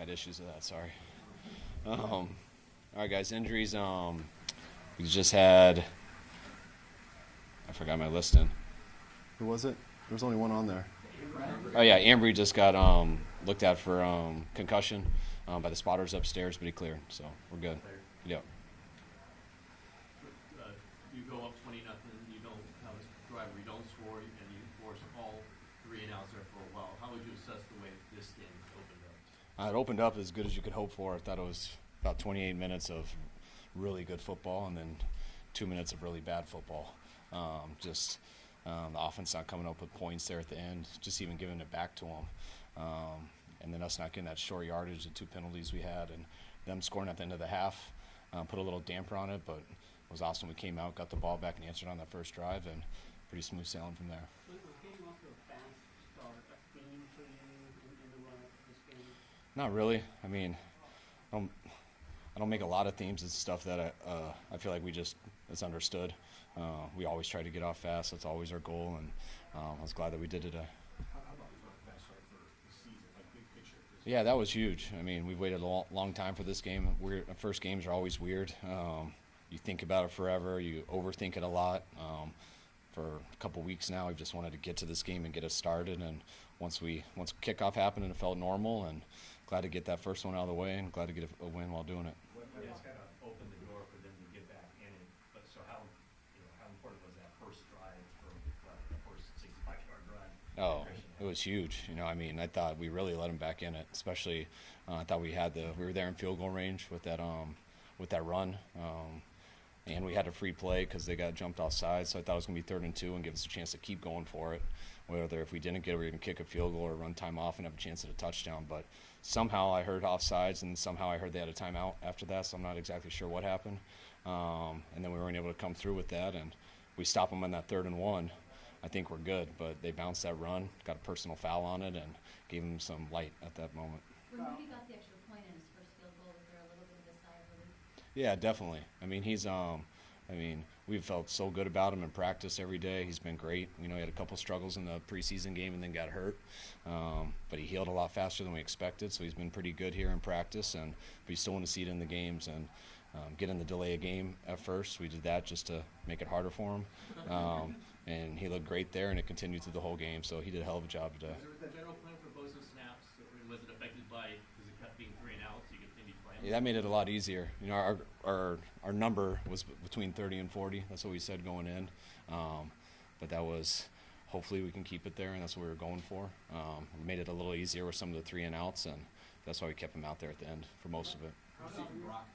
Got issues with that. Sorry. All right, guys. Injuries. We just had. I forgot my listing. Who was it? There was only one on there. Oh yeah, Ambry just got looked at for concussion by the spotters upstairs, but he cleared, so we're good. Yep. You go up 20-0, you don't have a driver, you don't score, and you force all 3 and outs there for a while. How would you assess the way this game opened up? It opened up as good as you could hope for. I thought it was about 28 minutes of really good football and then 2 minutes of really bad football. The offense not coming up with points there at the end, just even giving it back to them. And then us not getting that short yardage, the 2 penalties we had, and them scoring at the end of the half put a little damper on it, but it was awesome. We came out, got the ball back, and answered on that first drive, and pretty smooth sailing from there. Was getting off to a fast start a theme for you in the run-up to this game? Not really. I mean, I don't make a lot of themes. It's stuff that I feel like it's understood. We always try to get off fast. That's always our goal, and I was glad that we did today. How about the fast start for the season, like big picture? Yeah, that was huge. I mean, we've waited a long time for this game. First games are always weird. You think about it forever. You overthink it a lot. For a couple weeks now, we've just wanted to get to this game and get it started. And once kickoff happened, and it felt normal. And glad to get that first one out of the way, and glad to get a win while doing it. It's kind of opened the door for them to get back in it. But so how important was that first drive for the first 65-yard drive? Oh, it was huge. I mean, I thought we really let them back in it. Especially, I thought we were there in field goal range with that run, and we had a free play because they got jumped offside. So I thought it was going to be 3rd and 2 and give us a chance to keep going for it. Whether if we didn't get it, we were going to kick a field goal or run time off and have a chance at a touchdown. But somehow I heard offsides, and somehow I heard they had a timeout after that. So I'm not exactly sure what happened. And then we weren't able to come through with that, and we stopped them on that 3rd and 1. I think we're good, but they bounced that run, got a personal foul on it, and gave them some light at that moment. When Purdy got the extra point in his first field goal, was there a little bit of a sigh of relief? Yeah, definitely. I mean, we've felt so good about him in practice every day. He's been great. He had a couple struggles in the preseason game and then got hurt, but he healed a lot faster than we expected. So he's been pretty good here in practice, but you still want to see it in the games and get in the delay a game at first. We did that just to make it harder for him, and he looked great there, and it continued through the whole game. So he did a hell of a job today. Was there a general plan for both those snaps, or was it affected by because it kept being 3 and outs, you continued playing? Yeah, that made it a lot easier. Our number was between 30 and 40. That's what we said going in. But that was, hopefully we can keep it there, and that's what we were going for. We made it a little easier with some of the 3 and outs, and that's why we kept him out there at the end for most of it. What did you see from Brock?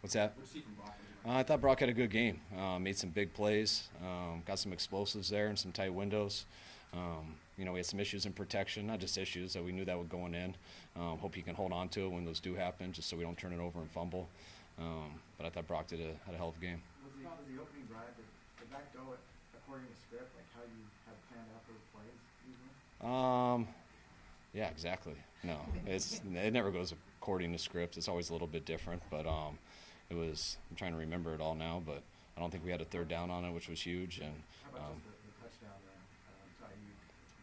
What's that? What did you see from Brock? I thought Brock had a good game. Made some big plays. Got some explosives there and some tight windows. We had some issues in protection, not just issues, that we knew that were going in. Hope he can hold on to it when those do happen, just so we don't turn it over and fumble. But I thought Brock had a hell of a game. Was the opening drive, did that go according to script, like how you have planned out those plays usually? Yeah, exactly. No, it never goes according to script. It's always a little bit different, but it was. I'm trying to remember it all now, but I don't think we had a 3rd down on it, which was huge. And How about just the touchdown there?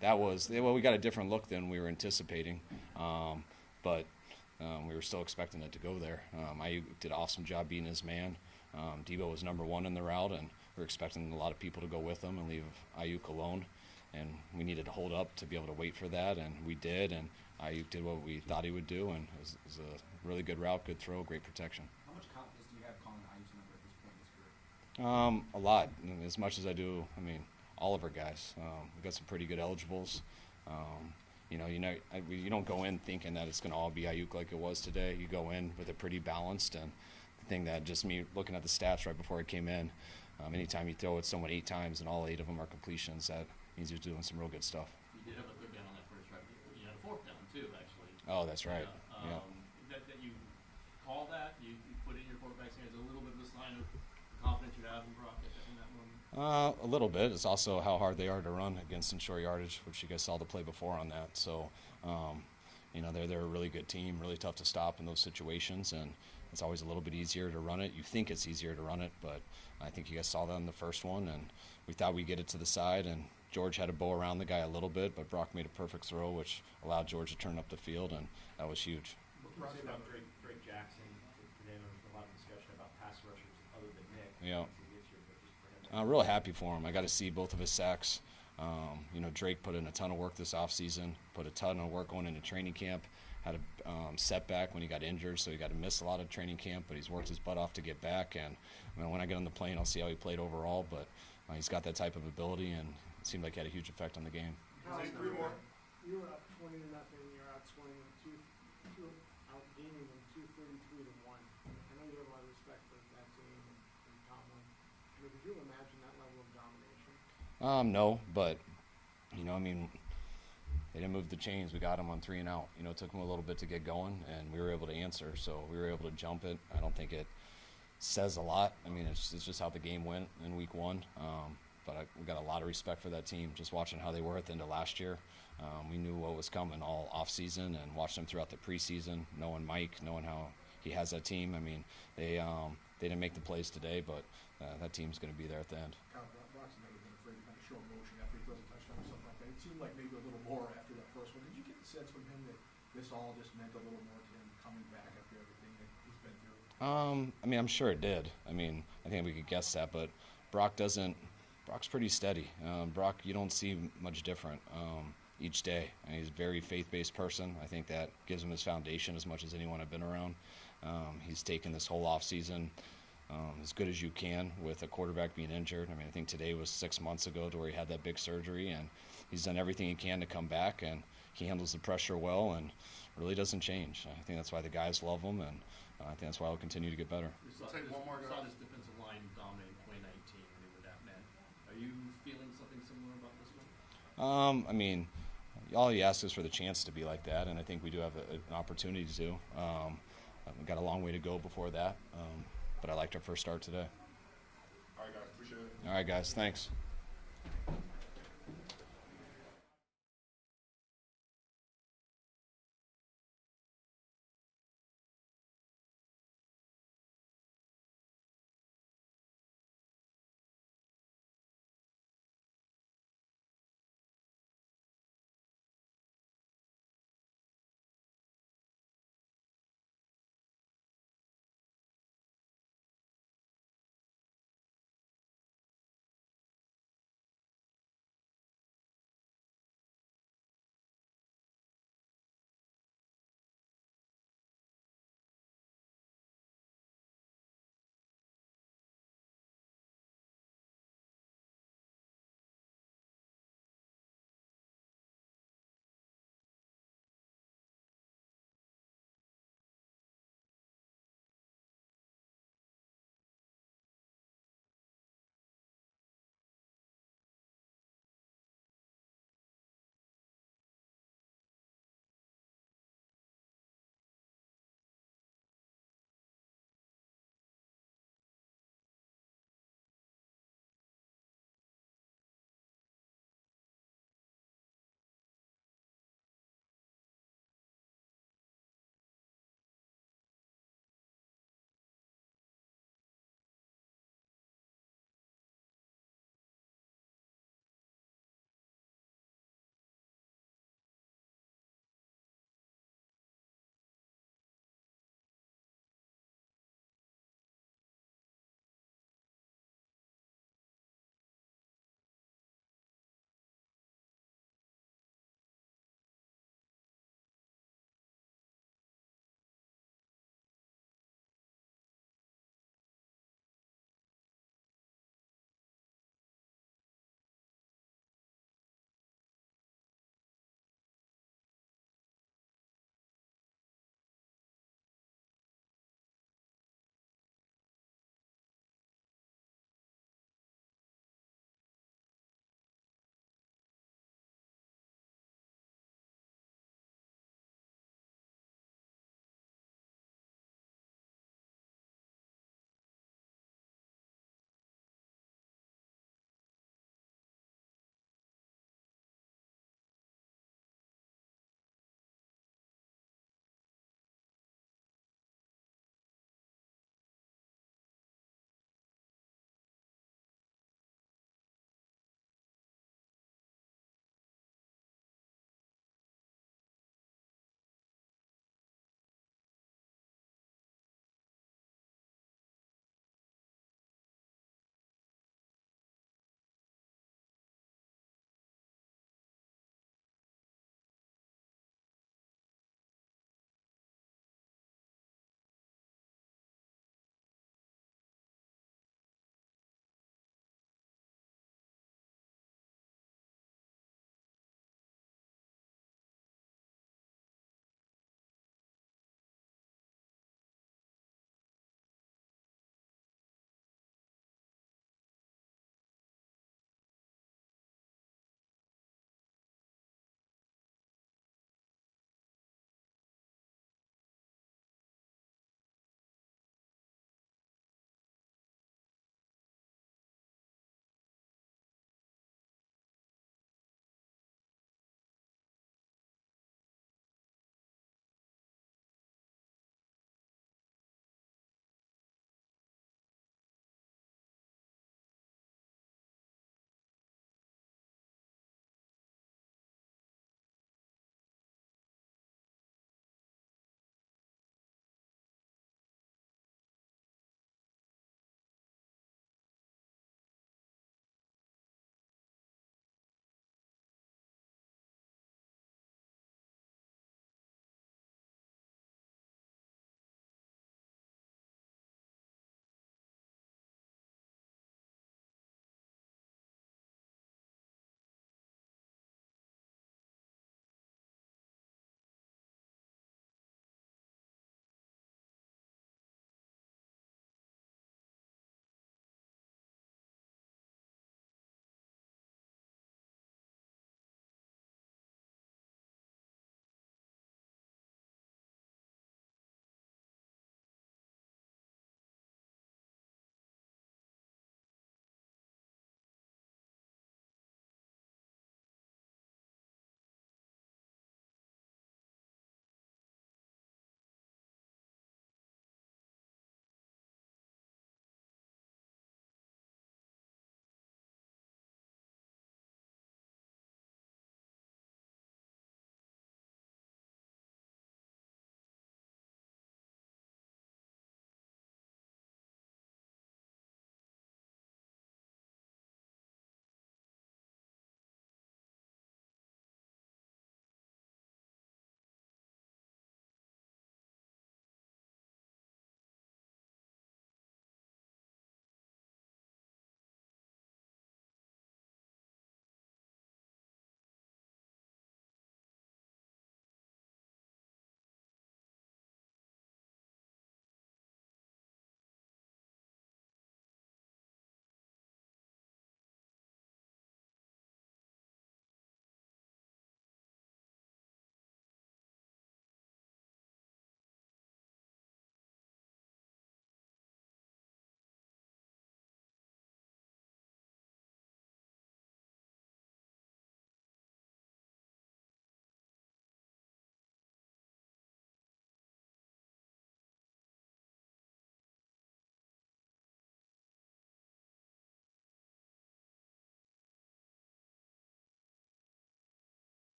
that was we got a different look than we were anticipating, but we were still expecting it to go there. Ayuk did an awesome job beating his man. Debo was number 1 in the route, and we were expecting a lot of people to go with him and leave Ayuk alone. And we needed to hold up to be able to wait for that, and we did. And Ayuk did what we thought he would do, and it was a really good route, good throw, great protection. How much confidence do you have calling Ayuk's number at this point in his career? A lot, as much as I do. I mean, all of our guys. We've got some pretty good eligibles. You don't go in thinking that it's going to all be Ayuk like it was today. You go in with it pretty balanced, and the thing that just me looking at the stats right before I came in, anytime you throw it someone 8 times and all 8 of them are completions, that means you're doing some real good stuff. You did have a 3rd down on that first drive. You had a 4th down too, actually. Oh, that's right. Yeah. That you call that, you put in your quarterback's hands, a little bit of a sign of confidence you have in Brock in that moment. A little bit. It's also how hard they are to run against in short yardage, which you guys saw the play before on that. So, they're a really good team, really tough to stop in those situations, and it's always a little bit easier to run it. You think it's easier to run it, but I think you guys saw that in the first one, and we thought we'd get it to the side, and George had to bow around the guy a little bit, but Brock made a perfect throw, which allowed George to turn up the field, and that was huge. Brock's about Drake Jackson. Today there was a lot of discussion about pass rushers other than Nick. Yeah. This year, but just for him. I'm real happy for him. I got to see both of his sacks. Drake put in a ton of work this offseason, put a ton of work going into training camp, had a setback when he got injured, so he got to miss a lot of training camp, but he's worked his butt off to get back. And when I get on the plane, I'll see how he played overall, but he's got that type of ability, and it seemed like he had a huge effect on the game. You were up 20-0, you're outscoring them outgaining them 233-1. I know you have a lot of respect for that team and Tomlin. But could you imagine that level of domination? No, but they didn't move the chains. We got them on 3 and out. It took them a little bit to get going, and we were able to answer. So we were able to jump it. I don't think it says a lot. It's just how the game went in week 1. But we got a lot of respect for that team. Just watching how they were at the end of last year, we knew what was coming all off season, and watched them throughout the preseason. Knowing Mike, knowing how he has that team. They didn't make the plays today, but that team's going to be there at the end. Kyle, Brock's never been afraid to kind of show emotion after he throws a touchdown or something like that. It seemed like maybe a little more after that first one. Did you get the sense from him that this all just meant a little more to him coming back after everything that he's been through? I'm sure it did. I think we could guess that, but Brock's pretty steady. Brock, you don't see much different each day. He's a very faith-based person. I think that gives him his foundation as much as anyone I've been around. He's taken this whole offseason as good as you can with a quarterback being injured. I think today was 6 months ago to where he had that big surgery, and he's done everything he can to come back, and he handles the pressure well and really doesn't change. I think that's why the guys love him, and I think that's why he'll continue to get better. Take one more, saw guys. this defensive line dominate in 2019. What that meant. Are you feeling something similar about this one? All he asks is for the chance to be like that, and I think we do have an opportunity to. We've got a long way to go before that, but I liked our first start today. All right, guys. Appreciate it. All right, guys. Thanks.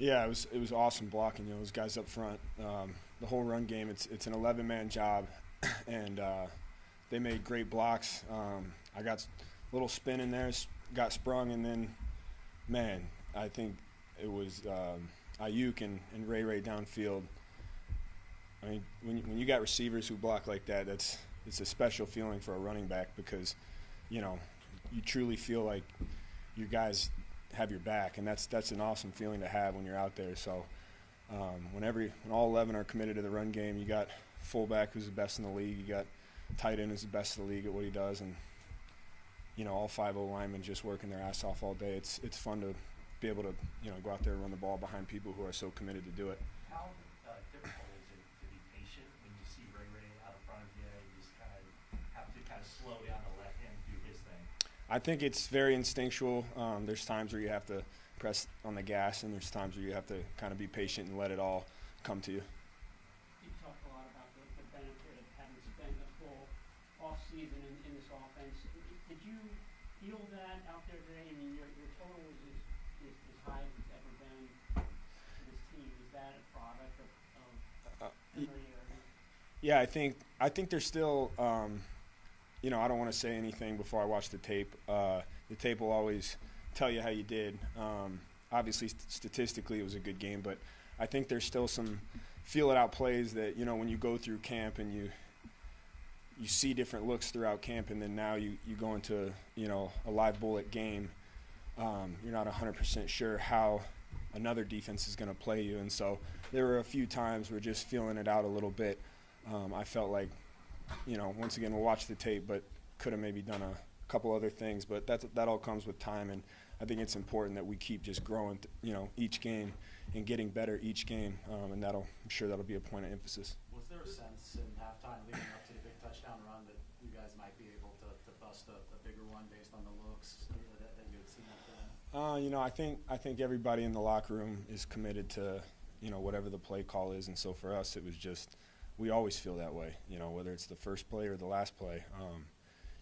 Yeah, it was awesome blocking. Those guys up front. The whole run game, it's an 11-man job, and they made great blocks. I got a little spin in there, got sprung, and then, man, I think it was Ayuk and Ray downfield. I mean, when you got receivers who block like that, it's a special feeling for a running back because, you truly feel like your guys have your back, and that's an awesome feeling to have when you're out there. So when all 11 are committed to the run game, you got fullback who's the best in the league, you got tight end who's the best in the league at what he does, and all 5 linemen just working their ass off all day. It's fun to be able to go out there and run the ball behind people who are so committed to do it. How difficult is it to be patient when you see Ray out in front of you? You just have to slow down and let him do his thing. I think it's very instinctual. There's times where you have to press on the gas, and there's times where you have to kind of be patient and let it all come to you. You talked a lot about the benefit of having spent a full off-season in this offense. Did you feel that out there today? I mean, your total is as high as it's ever been for this team. Is that a product of familiarity? Yeah, I think there's still, I don't want to say anything before I watch the tape. The tape will always tell you how you did. Obviously, statistically, it was a good game, but I think there's still some feel-it-out plays that, when you go through camp and you see different looks throughout camp, and then now you go into, a live bullet game, you're not 100% sure how another defense is going to play you. And so there were a few times where just feeling it out a little bit, I felt like, once again, we'll watch the tape, but could have maybe done a couple other things. But that all comes with time, and I think it's important that we keep just growing, each game and getting better each game, and I'm sure that'll be a point of emphasis. Was there a sense in halftime leading up to the big touchdown run that you guys might be able to bust a bigger one based on the looks that you had seen up there? I think everybody in the locker room is committed to, whatever the play call is, and so for us it was just, we always feel that way, whether it's the first play or the last play.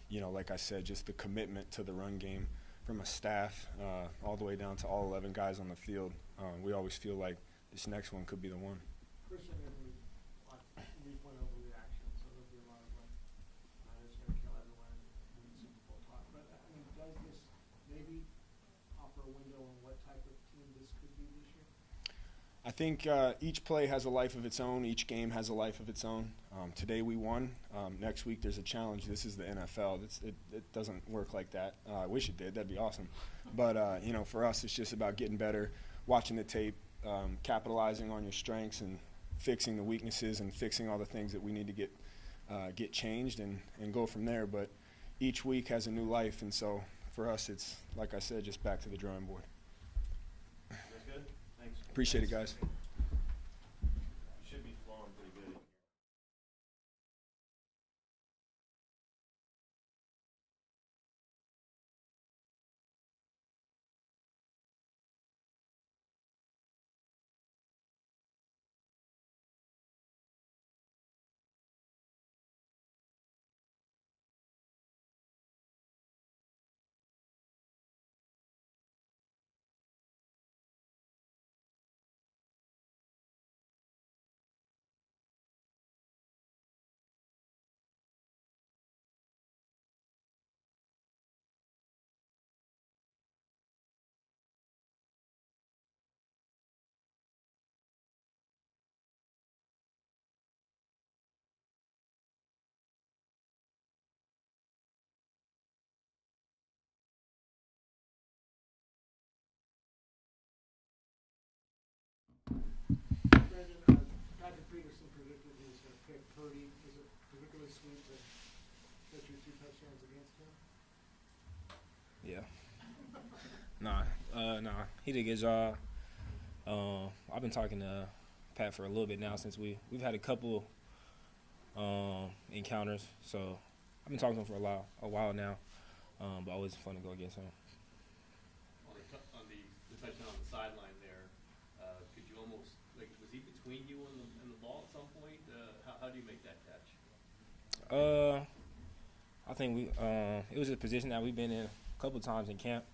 Like I said, just the commitment to the run game from a staff all the way down to all 11 guys on the field. We always feel like this next one could be the one. Christian, we went over reaction, so there'll be a lot of it's going to kill everyone in the Super Bowl talk. But I mean, does this maybe offer a window on what type of team this could be this year? I think each play has a life of its own. Each game has a life of its own. Today we won. Next week there's a challenge. This is the NFL. It doesn't work like that. I wish it did. That'd be awesome. But, for us it's just about getting better, watching the tape, capitalizing on your strengths and fixing the weaknesses and fixing all the things that we need to get changed and go from there. But each week has a new life, and so for us it's, like I said, just back to the drawing board. Good? Thanks. Appreciate it, guys. Should be flowing pretty good. Brandon, Patrick Peterson predicted he was going to pick Purdy. Is it particularly sweet to catch your 2 touchdowns against him? Yeah. Nah. He did a good job. I've been talking to Pat for a little bit now since we've had a couple encounters. So I've been talking to him for a while now. But always fun to go against him. On the touchdown on the sideline there, could you almost, was he between you and the ball at some point? How do you make that catch? I think it was a position that we've been in a couple times in camp.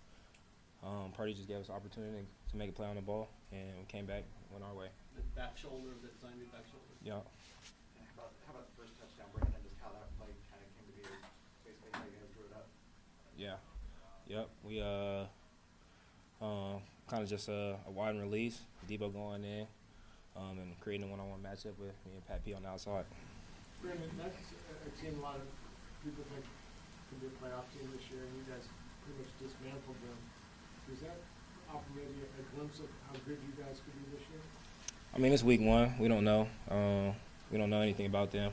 Purdy just gave us an opportunity to make a play on the ball, and we came back, went our way. The back shoulder, the design back shoulder. Yeah. How about the first touchdown, Brandon, just how that play kind of came to be, basically how you guys drew it up? Yeah. Yep. We kind of just a wide release, Debo going in, and creating a one-on-one matchup with me and Pat P on the outside. Brandon, that's a team a lot of people think could be a playoff team this year, and you guys pretty much dismantled them. Does that offer maybe a glimpse of how good you guys could be this year? I mean, it's week 1. We don't know. We don't know anything about them.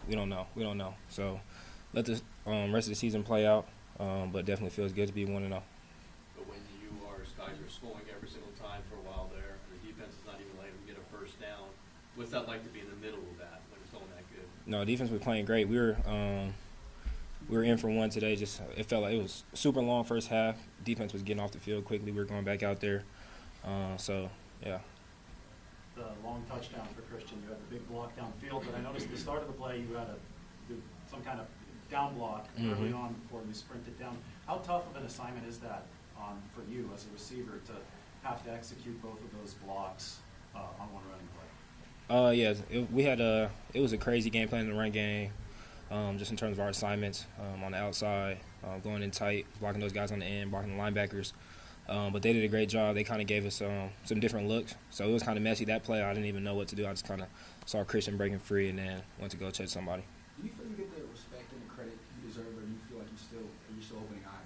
We don't know. So let the rest of the season play out, but definitely feels good to be 1-0. But when guys are scoring every single time for a while there, the defense is not even letting them get a first down, what's that like to be in the middle of that when it's going that good? No, defense was playing great. We were in for one today. Just it felt like it was super long first half. Defense was getting off the field quickly. We were going back out there. So yeah. The long touchdown for Christian, you had the big block downfield, but I noticed at the start of the play you had some kind of down block early on before you sprinted down. How tough of an assignment is that for you as a receiver to have to execute both of those blocks on one running play? Yeah, it was a crazy game plan in the run game, just in terms of our assignments on the outside, going in tight, blocking those guys on the end, blocking the linebackers. But they did a great job. They kind of gave us some different looks. So it was kind of messy, that play. I didn't even know what to do. I just kind of saw Christian breaking free and then went to go chase somebody. Do you feel you get the respect and the credit you deserve, or do you feel like you're still opening eyes?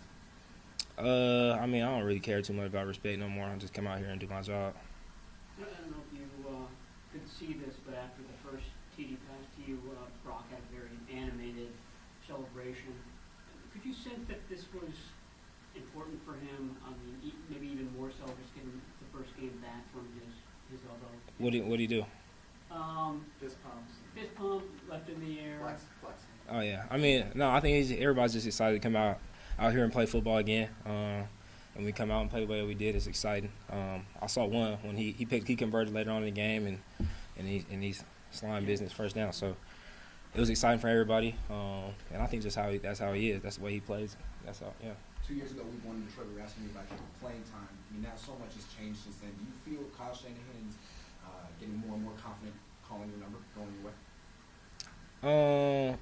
I mean, I don't really care too much about respect no more. I just come out here and do my job. I don't know if you could see this, but after the first TD pass to you, Brock had a very animated celebration. Could you sense that this was important for him? I mean, maybe even more so just getting the first game back from his elbow. What do you do? Fist pumps. Fist pump, left in the air. Flex. Oh yeah. I mean, no, I think everybody's just excited to come out here and play football again. And we come out and play the way we did. It's exciting. I saw one when he converted later on in the game and he's slime business first down. So it was exciting for everybody. And I think that's how he is. That's the way he plays. That's how. Yeah. 2 years ago, we won in Detroit. We were asking you about your playing time. I mean, now so much has changed since then. Do you feel Kyle Shanahan's getting more and more confident calling your number, going your way?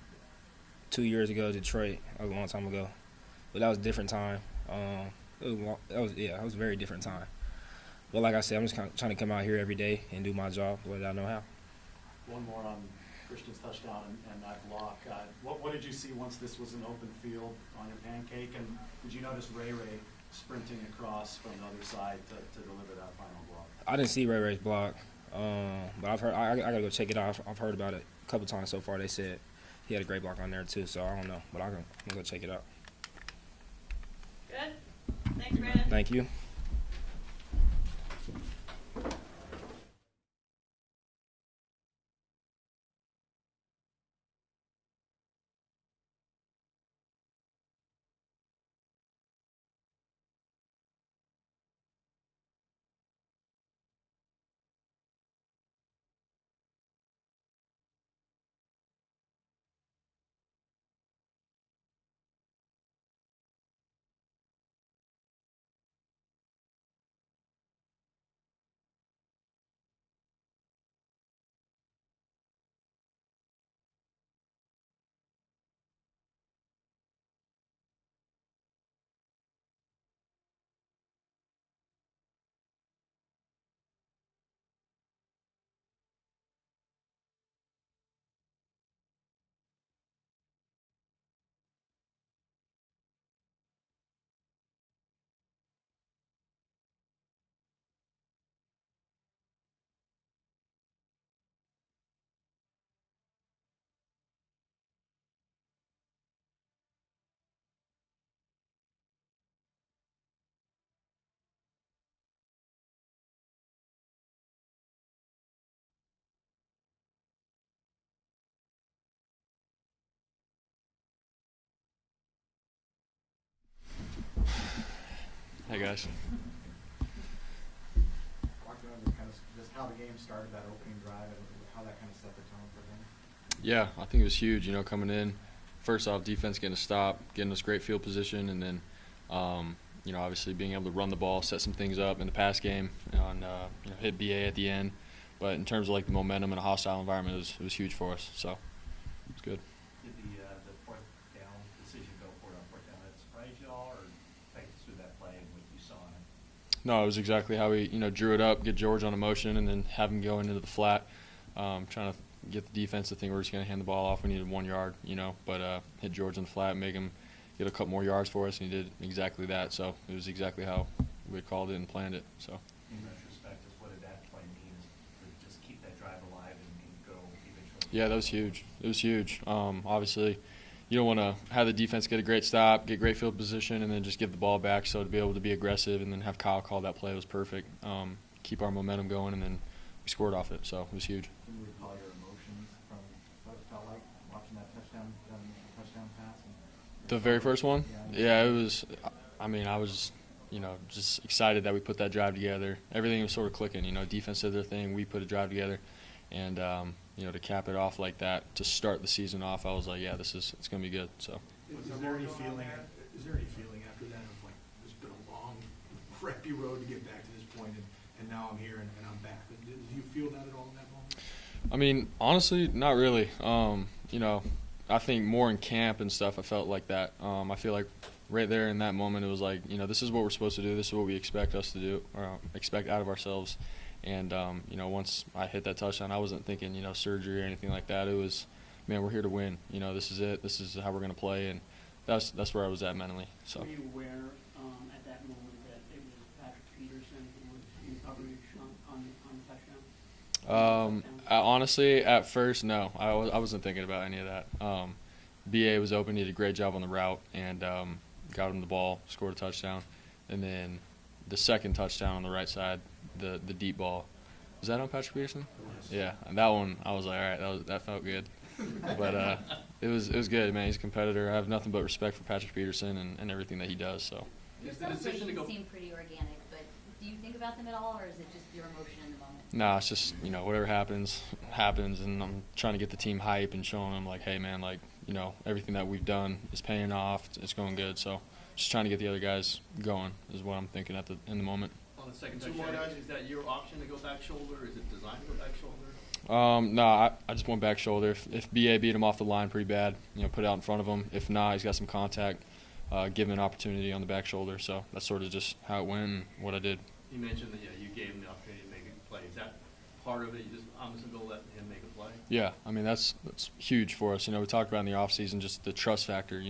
2 years ago, Detroit. That was a long time ago, but that was a different time. That was a very different time. But like I said, I'm just trying to come out here every day and do my job the way that I know how. One more on Christian's touchdown and that block. What did you see once this was an open field on your pancake? And did you notice Ray sprinting across from the other side to deliver that final block? I didn't see Ray's block, but I've heard. I gotta go check it out. I've heard about it a couple times so far. They said he had a great block on there too, so I don't know, but I'm gonna go check it out. Good. Thanks, Brandon. Thank you. Hey guys. Walk through kind of just how the game started, that opening drive, and how that kind of set the tone for them. Yeah, I think it was huge. Coming in, first off, defense getting a stop, getting us great field position, and then Obviously being able to run the ball, set some things up in the pass game, and hit BA at the end. But in terms of like the momentum in a hostile environment, it was huge for us. So it's good. Did the fourth down decision go for it on fourth down that surprised you all, or take us through that play and what you saw in it? No, it was exactly how we drew it up, get George on a motion, and then have him go into the flat, trying to get the defense to think we're just going to hand the ball off. We needed 1 yard, but hit George on the flat, make him get a couple more yards for us, and he did exactly that. So it was exactly how we had called it and planned it. So. In retrospect, what did that play mean to just keep that drive alive and go eventually? Yeah, that was huge. It was huge. Obviously, you don't want to have the defense get a great stop, get great field position, and then just give the ball back. So to be able to be aggressive and then have Kyle call that play was perfect. Keep our momentum going, and then we scored off it. So it was huge. Can you recall your emotions from what it felt like watching that touchdown pass? The very first one? Yeah, it was – I was, just excited that we put that drive together. Everything was sort of clicking. Defense did their thing. We put a drive together. And, to cap it off like that, to start the season off, I was like, yeah, it's going to be good. So. Is there any feeling after that of like, it's been a long, crappy road to get back to this point, and now I'm here and I'm back. Did you feel that at all in that moment? Honestly, not really. I think more in camp and stuff, I felt like that. I feel like right there in that moment, it was like, this is what we're supposed to do. This is what we expect us to do, or expect out of ourselves. And, once I hit that touchdown, I wasn't thinking, surgery or anything like that. It was, man, we're here to win. This is it. This is how we're going to play. And that's where I was at mentally. So. Were you aware at that moment that it was Patrick Peterson who was in coverage on the touchdown? Honestly, at first, no. I wasn't thinking about any of that. BA was open. He did a great job on the route and got him the ball, scored a touchdown. And then the second touchdown on the right side, the deep ball, was that on Patrick Peterson? Yeah, and that one I was like, all right, that felt good. But it was good, man. He's a competitor. I have nothing but respect for Patrick Peterson and everything that he does. So. Your celebrations seem pretty organic, but do you think about them at all, or is it just your emotion in the moment? Nah, it's just whatever happens, and I'm trying to get the team hype and showing them like, hey man, like everything that we've done is paying off. It's going good. So just trying to get the other guys going is what I'm thinking in the moment. On the second touchdown, is that your option to go back shoulder? Is it designed to go back shoulder? No, I just went back shoulder. If BA beat him off the line pretty bad, put it out in front of him. If not, he's got some contact, give him an opportunity on the back shoulder. So that's sort of just how it went and what I did. You mentioned that you gave him the opportunity to make a play. Is that part of it? I'm just going to let him make a play? Yeah, that's huge for us. We talked about in the offseason just the trust factor,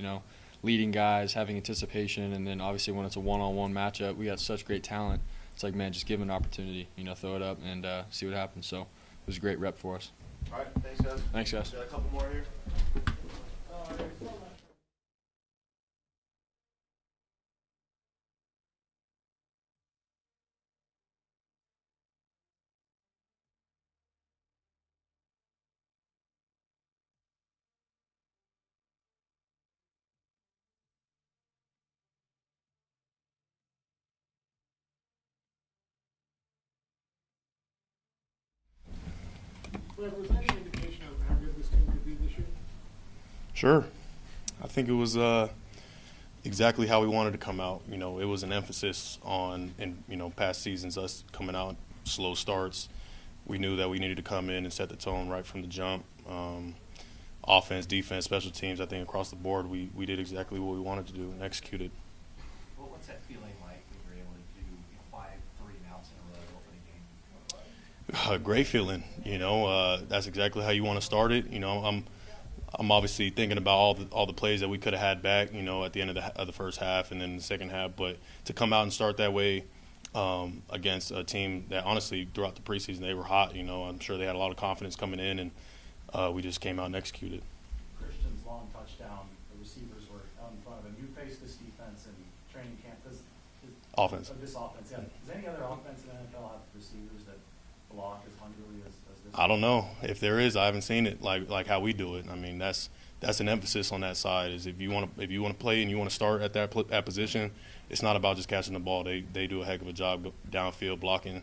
leading guys, having anticipation, and then obviously when it's a one-on-one matchup, we got such great talent. It's like, man, just give him an opportunity, throw it up and see what happens. So it was a great rep for us. All right, thanks, guys. Thanks, guys. Got a couple more here. Wait, was that an indication of how good this team could be this year? Sure. I think it was exactly how we wanted to come out. It was an emphasis on, in past seasons, us coming out slow starts. We knew that we needed to come in and set the tone right from the jump. Offense, defense, special teams, I think across the board, we did exactly what we wanted to do and executed. Well, what's that feeling like when you're able to do 5 3-and-outs in a row opening game? Great feeling. That's exactly how you want to start it. I'm obviously thinking about all the plays that we could have had back, at the end of the first half and then the second half. But to come out and start that way against a team that honestly throughout the preseason they were hot. I'm sure they had a lot of confidence coming in, and we just came out and executed. Christian's long touchdown, the receivers were out in front of him. You faced this defense in training camp. Offense. This offense, yeah. Does any other offense in the NFL have receivers that block as hungrily as this? I don't know. If there is, I haven't seen it like how we do it. That's an emphasis on that side. Is if you want to play and you want to start at that position, it's not about just catching the ball. They do a heck of a job downfield blocking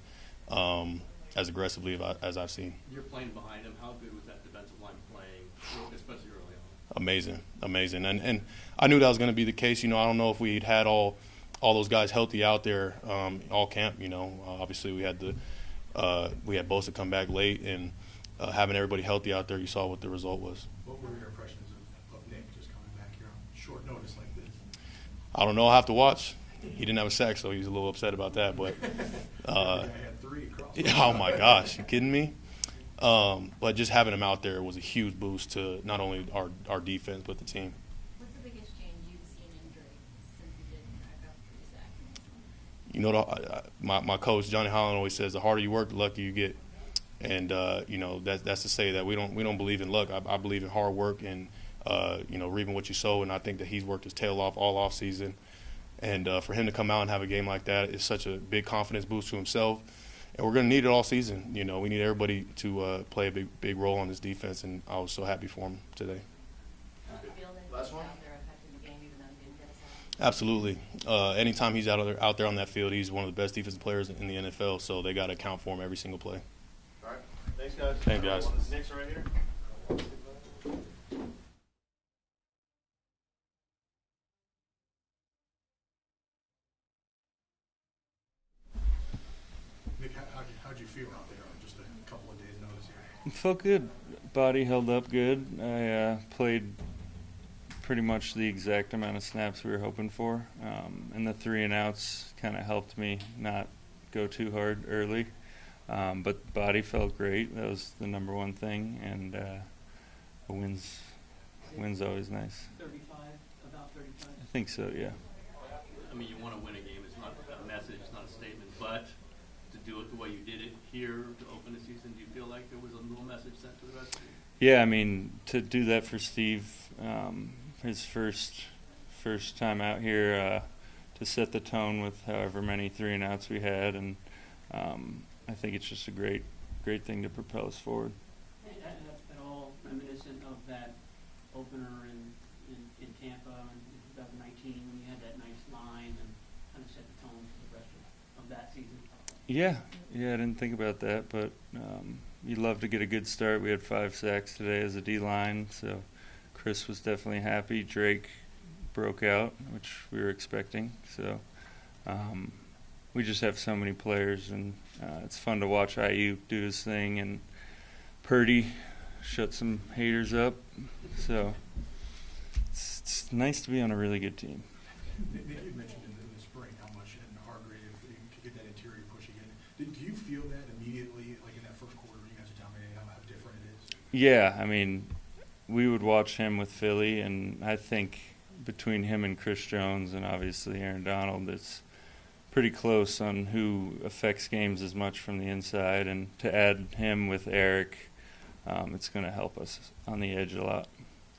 as aggressively as I've seen. You're playing behind him. How good was that defensive line playing, especially early amazing. And I knew that was going to be the case. I don't know if we'd had all those guys healthy out there all camp. Obviously we had Bosa come back late, and having everybody healthy out there, you saw what the result was. What were your impressions of Nick just coming back here on short notice like this? I don't know. I'll have to watch. He didn't have a sack, so he was a little upset about that. But I had 3 across. oh my gosh, you kidding me? But just having him out there was a huge boost to not only our defense but the team. What's the biggest change you've seen in Drake since he did crack up 3 sacks? My coach Johnny Holland always says the harder you work, the luckier you get, and that's to say that we don't believe in luck. I believe in hard work and reaping what you sow, and I think that he's worked his tail off all off season, and for him to come out and have a game like that is such a big confidence boost to himself, and we're going to need it all season. We need everybody to play a big role on this defense, and I was so happy for him today. Last one. Absolutely. Anytime he's out there on that field, he's one of the best defensive players in the NFL, so they got to account for him every single play. All right. Thanks, guys. Thanks, guys. Nick's right here. Nick, how'd you feel out there on just a couple of days' notice here? It felt good. Body held up good. I played pretty much the exact amount of snaps we were hoping for. And the 3 and outs kind of helped me not go too hard early. But the body felt great. That was the number one thing. And a win's always nice. 35, about 35? I think so, yeah. I mean, you want to win a game. It's not a message, it's not a statement, but to do it the way you did it here to open the season, do you feel like there was a little message sent to the rest of you? Yeah, I mean, to do that for Steve, his first time out here, to set the tone with however many 3 and outs we had, and I think it's just a great thing to propel us forward. At all reminiscent of that opener in Tampa in 2019 when you had that nice line and kind of set the tone for the rest of that season? Yeah, I didn't think about that, but you'd love to get a good start. We had 5 sacks today as a D-line, so Chris was definitely happy. Drake broke out, which we were expecting. So we just have so many players, and it's fun to watch IU do his thing, and Purdy shut some haters up. So it's nice to be on a really good team. Nick, you mentioned in the spring how much in Hargrave you could get that interior push again. Do you feel that immediately, like in that first quarter, when you guys are dominating, how different it is? Yeah, I mean, we would watch him with Philly, and I think between him and Chris Jones and obviously Aaron Donald, it's pretty close on who affects games as much from the inside. And to add him with Eric, it's going to help us on the edge a lot.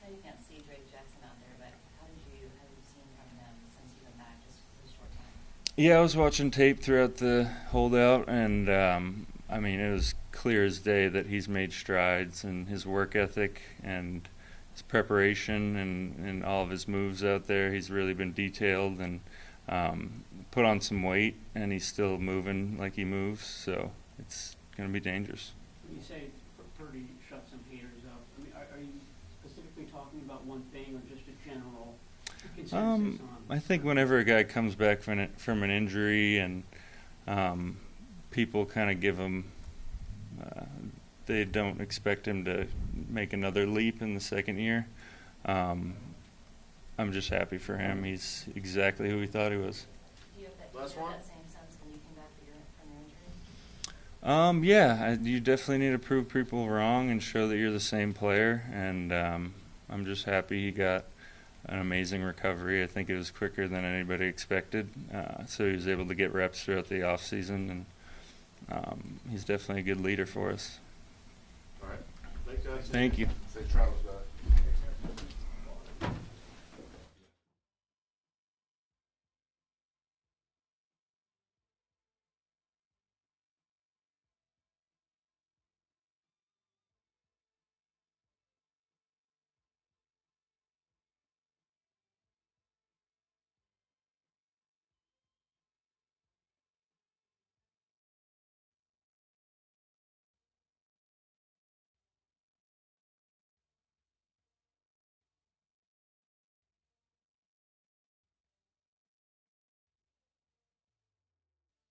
I know you can't see Drake Jackson out there, but how have you seen from them since you've been back just for a short time? Yeah, I was watching tape throughout the holdout, and I mean, it was clear as day that he's made strides in his work ethic and his preparation and all of his moves out there. He's really been detailed and put on some weight, and he's still moving like he moves, so it's going to be dangerous. When you say Purdy shut some haters up, I mean, are you specifically talking about one thing or just a general consensus on? I think whenever a guy comes back from an injury and people kind of give him, they don't expect him to make another leap in the second year. I'm just happy for him. He's exactly who we thought he was. Do you have that same sense when you came back from your injury? Yeah, you definitely need to prove people wrong and show that you're the same player. And I'm just happy he got an amazing recovery. I think it was quicker than anybody expected. So he was able to get reps throughout the off season, and he's definitely a good leader for us. All right. Thanks, guys. Thank you. Safe travels.